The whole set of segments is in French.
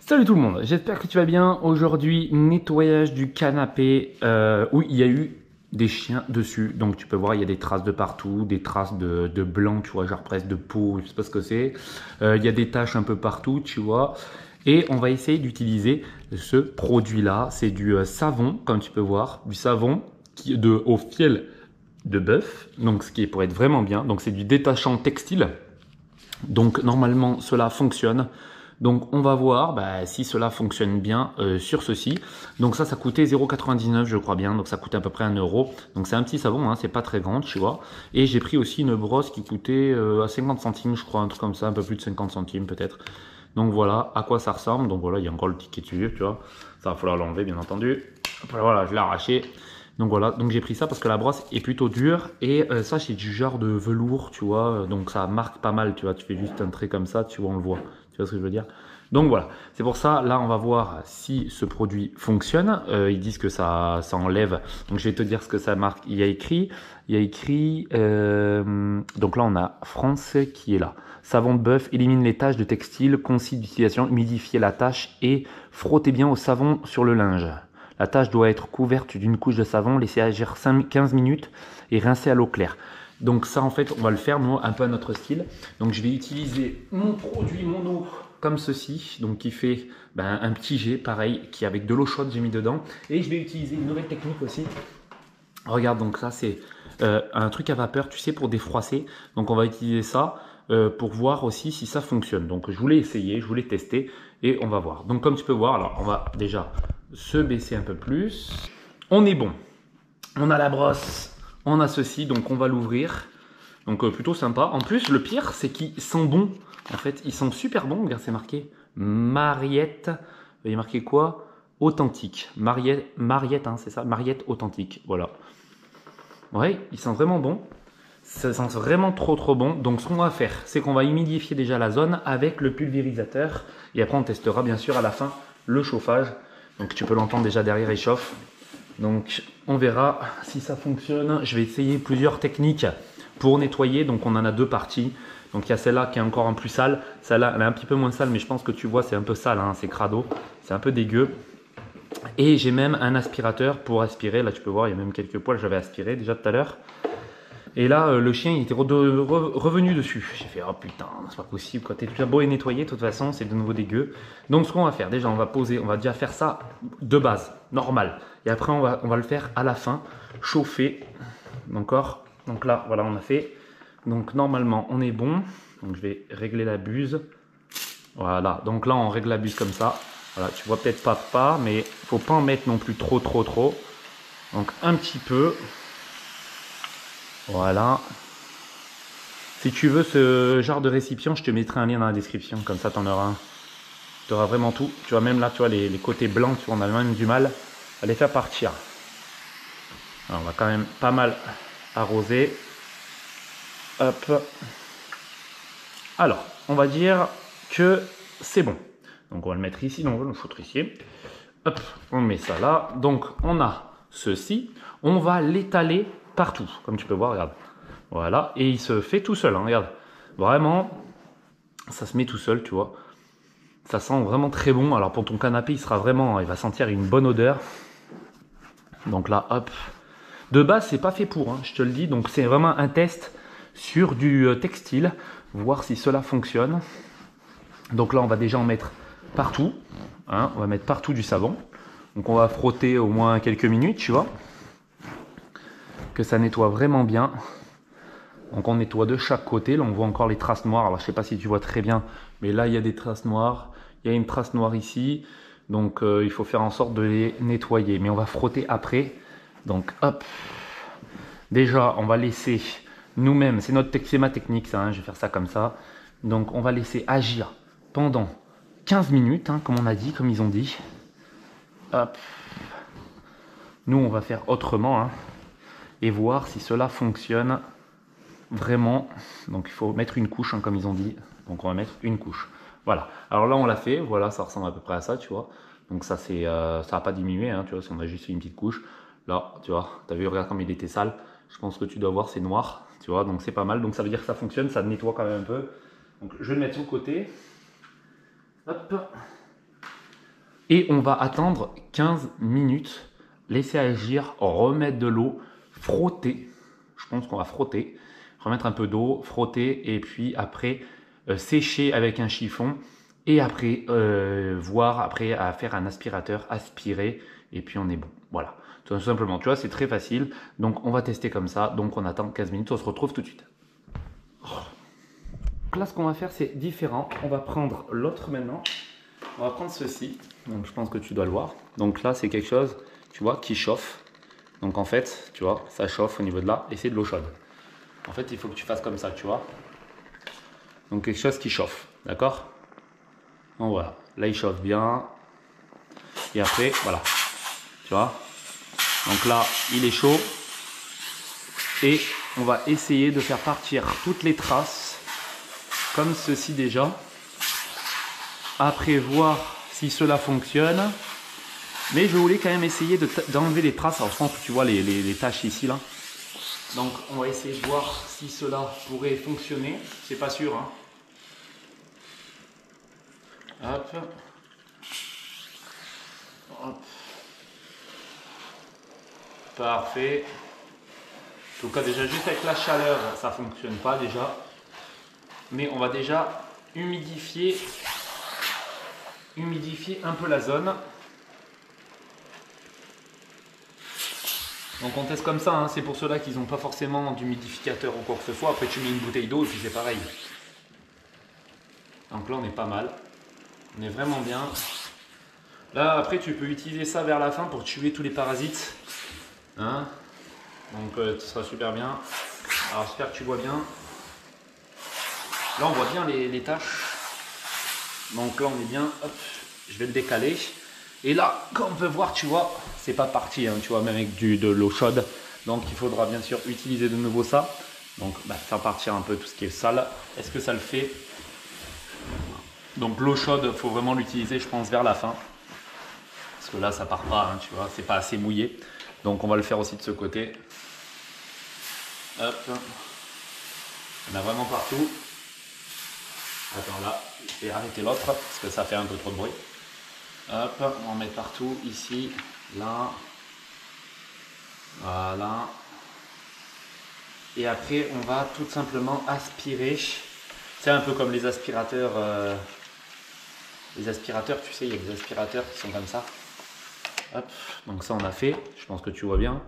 Salut tout le monde, j'espère que tu vas bien. Aujourd'hui, nettoyage du canapé où il y a eu des chiens dessus. Donc tu peux voir, il y a des traces de partout, des traces de blanc, tu vois, genre presque de peau, je sais pas ce que c'est. Il y a des taches un peu partout, tu vois. Et on va essayer d'utiliser ce produit-là. C'est du savon, comme tu peux voir, du savon au fiel de bœuf. Donc ce qui pourrait être vraiment bien. Donc c'est du détachant textile. Donc normalement cela fonctionne. Donc on va voir si cela fonctionne bien sur ceci. Donc ça coûtait 0,99 je crois bien, donc ça coûtait à peu près 1 euro. Donc c'est un petit savon, hein, c'est pas très grand, tu vois. Et j'ai pris aussi une brosse qui coûtait à 50 centimes je crois, un truc comme ça, un peu plus de 50 centimes peut-être. Donc voilà à quoi ça ressemble. Donc voilà, il y a encore le ticket dessus, tu vois. Ça va falloir l'enlever bien entendu. Après, voilà, je l'ai arraché. Donc voilà, donc j'ai pris ça parce que la brosse est plutôt dure et ça c'est du genre de velours, tu vois, donc ça marque pas mal, tu vois, tu fais juste un trait comme ça, tu vois, on le voit, tu vois ce que je veux dire. Donc voilà, c'est pour ça, là on va voir si ce produit fonctionne, ils disent que ça enlève, donc je vais te dire ce que ça marque, il y a écrit, donc là on a France qui est là, savon de bœuf, élimine les taches de textile, consigne d'utilisation, humidifier la tâche et frottez bien au savon sur le linge. La tâche doit être couverte d'une couche de savon, laisser agir 15 minutes et rincer à l'eau claire. Donc ça en fait on va le faire nous un peu à notre style. Donc je vais utiliser mon produit, mon eau comme ceci, donc qui fait un petit jet pareil, qui avec de l'eau chaude j'ai mis dedans. Et je vais utiliser une nouvelle technique aussi. Regarde, donc ça c'est un truc à vapeur, tu sais, pour défroisser. Donc on va utiliser ça pour voir aussi si ça fonctionne. Donc je voulais essayer, je voulais tester et on va voir. Donc comme tu peux voir, alors on va déjà se baisser un peu plus. On est bon. On a la brosse, on a ceci, donc on va l'ouvrir. Donc plutôt sympa. En plus, le pire, c'est qu'il sent bon. En fait, ils sont super bons. Regarde, c'est marqué Mariette. Il y a marqué quoi? Authentique. Mariette, hein, c'est ça? Mariette authentique. Voilà. Ouais, ils sont vraiment bons. Ça sent vraiment trop bon. Donc ce qu'on va faire, c'est qu'on va humidifier déjà la zone avec le pulvérisateur. Et après, on testera bien sûr à la fin le chauffage. Donc tu peux l'entendre déjà derrière, il chauffe. Donc on verra si ça fonctionne. Je vais essayer plusieurs techniques pour nettoyer. Donc on en a deux parties. Donc il y a celle-là qui est encore un plus sale. Celle-là, elle est un petit peu moins sale, mais je pense que tu vois, c'est un peu sale, hein, c'est crado. C'est un peu dégueu. Et j'ai même un aspirateur pour aspirer. Là tu peux voir, il y a même quelques poils, j'avais aspiré déjà tout à l'heure. Et là, le chien il était revenu dessus. J'ai fait, oh putain, c'est pas possible. Quand t'es déjà beau et nettoyé, de toute façon, c'est de nouveau dégueu. Donc, ce qu'on va faire, déjà, on va poser, on va déjà faire ça de base, normal. Et après, on va le faire à la fin, chauffer. Encore. Donc là, voilà, on a fait. Donc, normalement, on est bon. Donc, je vais régler la buse. Voilà. Donc là, on règle la buse comme ça. Voilà, tu vois peut-être pas, mais faut pas en mettre non plus trop. Donc, un petit peu. Voilà. Si tu veux ce genre de récipient, je te mettrai un lien dans la description, comme ça tu en auras un. Tu auras vraiment tout. Tu vois, même là, tu vois, les côtés blancs, tu vois, on a même du mal à les faire partir. Alors, on va quand même pas mal arroser. Hop. Alors, on va dire que c'est bon. Donc, on va le mettre ici, donc on va le foutre ici. Hop, on met ça là. Donc, on a ceci. On va l'étaler partout, comme tu peux voir, regarde. Voilà, et il se fait tout seul, hein, regarde. Vraiment, ça se met tout seul, tu vois. Ça sent vraiment très bon. Alors pour ton canapé, il va sentir une bonne odeur. Donc là, hop. De base, c'est pas fait pour, hein, je te le dis. Donc c'est vraiment un test sur du textile, voir si cela fonctionne. Donc là, on va déjà en mettre partout. Hein, on va mettre partout du savon. Donc on va frotter au moins quelques minutes, tu vois. Que ça nettoie vraiment bien. Donc on nettoie de chaque côté, là on voit encore les traces noires, alors je ne sais pas si tu vois très bien, mais là il y a des traces noires, il y a une trace noire ici, donc il faut faire en sorte de les nettoyer, mais on va frotter après, donc hop, déjà on va laisser nous-mêmes, c'est ma technique ça, hein, je vais faire ça comme ça, donc on va laisser agir pendant 15 minutes, hein, comme on a dit, comme ils ont dit, hop, nous on va faire autrement, hein, et voir si cela fonctionne. Vraiment, donc il faut mettre une couche, hein, comme ils ont dit. Donc on va mettre une couche. Voilà. Alors là on l'a fait. Voilà, ça ressemble à peu près à ça, tu vois. Donc ça c'est, ça n'a pas diminué, hein, tu vois. Si on a juste fait une petite couche, là, tu vois, t'as vu, regarde comme il était sale. Je pense que tu dois voir, c'est noir, tu vois. Donc c'est pas mal. Donc ça veut dire que ça fonctionne, ça nettoie quand même un peu. Donc je vais le mettre sur le côté. Hop. Et on va attendre 15 minutes, laisser agir, remettre de l'eau, frotter. Je pense qu'on va frotter, remettre un peu d'eau, frotter et puis après sécher avec un chiffon. Et après, voir après à faire un aspirateur, aspirer et puis on est bon. Voilà, tout simplement, tu vois, c'est très facile. Donc on va tester comme ça, donc on attend 15 minutes, on se retrouve tout de suite. Donc là, ce qu'on va faire, c'est différent. On va prendre l'autre maintenant. On va prendre ceci. Donc je pense que tu dois le voir. Donc là, c'est quelque chose, tu vois, qui chauffe. Donc en fait, tu vois, ça chauffe au niveau de là et c'est de l'eau chaude. En fait, il faut que tu fasses comme ça, tu vois. Donc quelque chose qui chauffe, d'accord? Donc voilà, là il chauffe bien. Et après, voilà, tu vois. Donc là, il est chaud. Et on va essayer de faire partir toutes les traces comme ceci déjà. Après voir si cela fonctionne. Mais je voulais quand même essayer d'enlever les traces. Alors je pense que tu vois les taches ici là. Donc on va essayer de voir si cela pourrait fonctionner. C'est pas sûr, hein. Hop. Hop. Parfait. En tout cas déjà juste avec la chaleur ça fonctionne pas déjà. Mais on va déjà humidifier un peu la zone. Donc on teste comme ça, hein. C'est pour ceux-là qu'ils n'ont pas forcément d'humidificateur ou quoi que ce soit. Après tu mets une bouteille d'eau et puis c'est pareil. Donc là on est pas mal. On est vraiment bien. Là après tu peux utiliser ça vers la fin pour tuer tous les parasites. Hein, donc ce sera super bien. Alors j'espère que tu vois bien. Là on voit bien les taches. Donc là on est bien. Hop, je vais le décaler. Et là, comme on peut voir, tu vois, c'est pas parti, hein, tu vois, même avec de l'eau chaude. Donc il faudra bien sûr utiliser de nouveau ça. Donc faire partir un peu tout ce qui est sale. Est-ce que ça le fait? Donc l'eau chaude, il faut vraiment l'utiliser, je pense, vers la fin. Parce que là, ça part pas, hein, tu vois, c'est pas assez mouillé. Donc on va le faire aussi de ce côté. Hop. On a vraiment partout. Attends, là, je vais arrêter l'autre parce que ça fait un peu trop de bruit. Hop, on va en mettre partout, ici, là. Voilà. Et après, on va tout simplement aspirer. C'est un peu comme les aspirateurs. Les aspirateurs, tu sais, il y a des aspirateurs qui sont comme ça. Hop, donc ça on a fait, je pense que tu vois bien.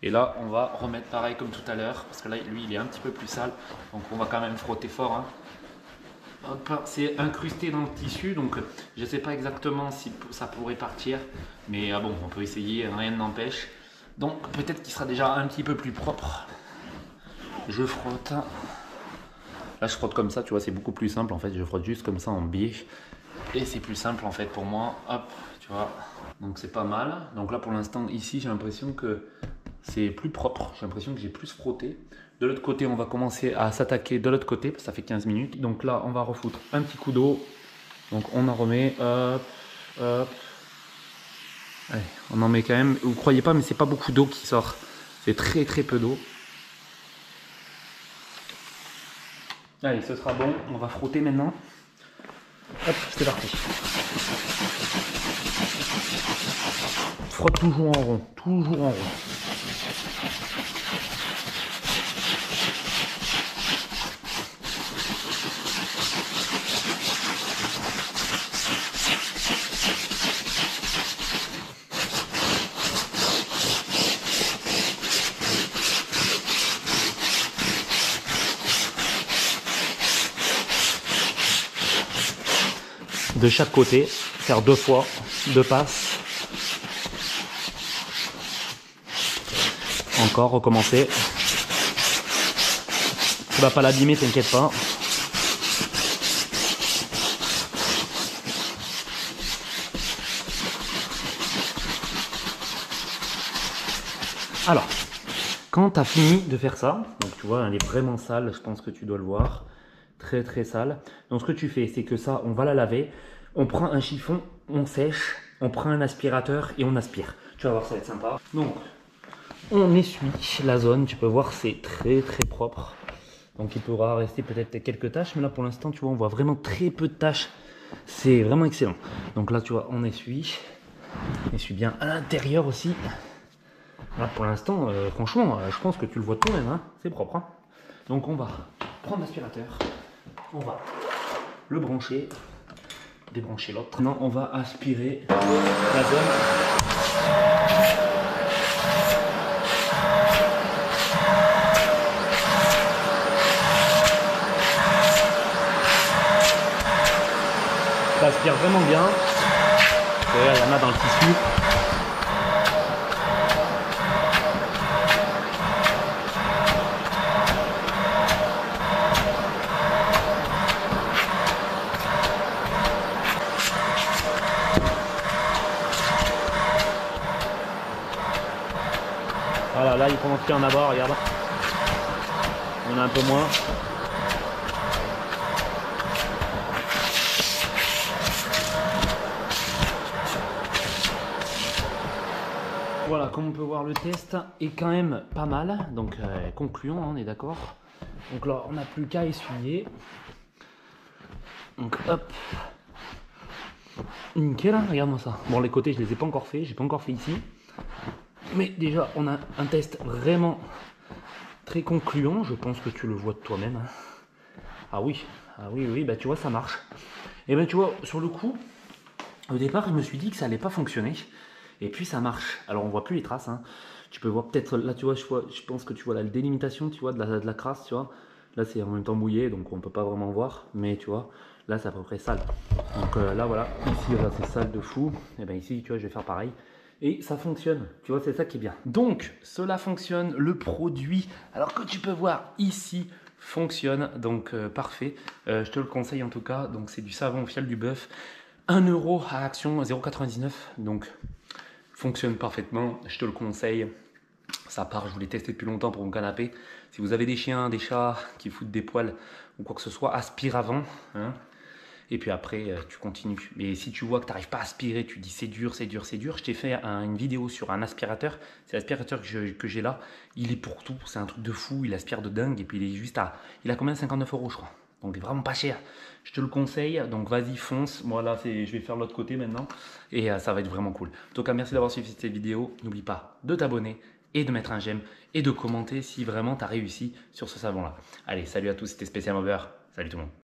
Et là, on va remettre pareil comme tout à l'heure, parce que là, lui, il est un petit peu plus sale. Donc on va quand même frotter fort, hein. C'est incrusté dans le tissu, donc je ne sais pas exactement si ça pourrait partir, mais bon, on peut essayer, rien ne n'empêche. Donc peut-être qu'il sera déjà un petit peu plus propre. Je frotte. Là, je frotte comme ça, tu vois, c'est beaucoup plus simple en fait. Je frotte juste comme ça en biais, et c'est plus simple en fait pour moi. Hop, tu vois. Donc c'est pas mal. Donc là, pour l'instant, ici, j'ai l'impression que c'est plus propre. J'ai l'impression que j'ai plus frotté. De l'autre côté, on va commencer à s'attaquer de l'autre côté, parce que ça fait 15 minutes. Donc là, on va refoutre un petit coup d'eau. Donc on en remet, hop, hop. Allez, on en met quand même, vous ne croyez pas, mais c'est pas beaucoup d'eau qui sort. C'est très très peu d'eau. Allez, ce sera bon. On va frotter maintenant. Hop, c'est parti. Frotte toujours en rond, toujours en rond. De chaque côté, faire 2 fois, 2 passes. Encore, recommencer. Tu vas pas l'abîmer, t'inquiète pas. Alors, quand tu as fini de faire ça, donc tu vois, elle est vraiment sale, je pense que tu dois le voir. Très très sale. Donc ce que tu fais, c'est que ça, on va la laver. On prend un chiffon, on sèche, on prend un aspirateur et on aspire. Tu vas voir, ça va être sympa. Donc, on essuie la zone. Tu peux voir, c'est très très propre. Donc il pourra rester peut-être quelques taches, mais là pour l'instant, tu vois, on voit vraiment très peu de taches C'est vraiment excellent. Donc là, tu vois, on essuie bien à l'intérieur aussi. Là, pour l'instant, franchement, je pense que tu le vois toi-même, hein. C'est propre. Hein. Donc on va prendre l'aspirateur, on va le brancher, débrancher l'autre. Maintenant, on va aspirer la zone. Ça aspire vraiment bien. Il y en a dans le tissu. Voilà, là il commence à en avoir, regarde. On a un peu moins. Voilà, comme on peut voir, le test est quand même pas mal. Donc concluons, hein, on est d'accord. Donc là, on n'a plus qu'à essuyer. Donc hop. Nickel, hein, regarde-moi ça. Bon, les côtés, je les ai pas encore fait. J'ai pas encore fait ici. Mais déjà, on a un test vraiment très concluant. Je pense que tu le vois de toi-même. Hein. Ah oui, bah tu vois, ça marche. Et ben tu vois, sur le coup, au départ, je me suis dit que ça allait pas fonctionner. Et puis ça marche. Alors on voit plus les traces. Hein. Tu peux voir peut-être là, tu vois, je pense que tu vois la délimitation, tu vois, de la crasse, tu vois. Là c'est en même temps mouillé, donc on peut pas vraiment voir. Mais tu vois, là c'est à peu près sale. Donc là voilà, ici là c'est sale de fou. Et bien ici, tu vois, je vais faire pareil. Et ça fonctionne, tu vois, c'est ça qui est bien. Donc, cela fonctionne, le produit, alors que tu peux voir ici, fonctionne, donc parfait. Je te le conseille en tout cas, donc c'est du savon au fiel du bœuf, 1 € à action, 0,99 €, donc fonctionne parfaitement, je te le conseille. Ça part, je voulais tester depuis longtemps pour mon canapé. Si vous avez des chiens, des chats qui foutent des poils ou quoi que ce soit, aspire avant, hein. Et puis après, tu continues. Mais si tu vois que tu n'arrives pas à aspirer, tu dis c'est dur, c'est dur, c'est dur. Je t'ai fait une vidéo sur un aspirateur. C'est l'aspirateur que j'ai là. Il est pour tout. C'est un truc de fou. Il aspire de dingue. Et puis il est juste à. Il a combien? 59 € je crois. Donc il est vraiment pas cher. Je te le conseille. Donc vas-y, fonce. Moi là, je vais faire l'autre côté maintenant. Et ça va être vraiment cool. En tout cas, merci d'avoir suivi cette vidéo. N'oublie pas de t'abonner et de mettre un j'aime et de commenter si vraiment tu as réussi sur ce savon là. Allez, salut à tous. C'était Spécial Mover. Salut tout le monde.